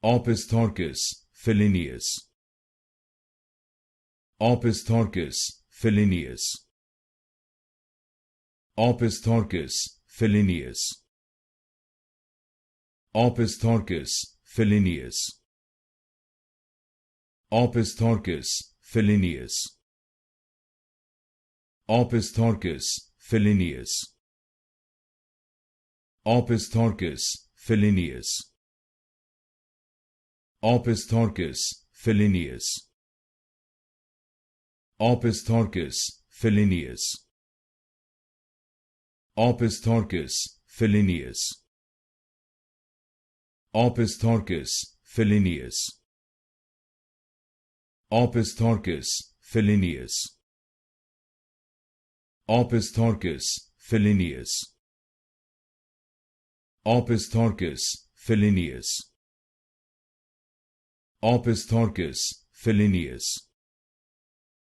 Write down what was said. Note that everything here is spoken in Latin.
Opisthorchis Felineus. Opisthorchis Felineus. Opisthorchis Felineus. Opisthorchis Felineus. Opisthorchis Felineus. Opisthorchis Felineus. Opisthorchis Felineus. Opisthorchis Felineus. Opisthorchis Felineus. Opisthorchis Felineus. Opisthorchis Felineus. Opisthorchis Felineus. Opisthorchis Felineus. Opisthorchis Felineus. Opisthorchis Felineus.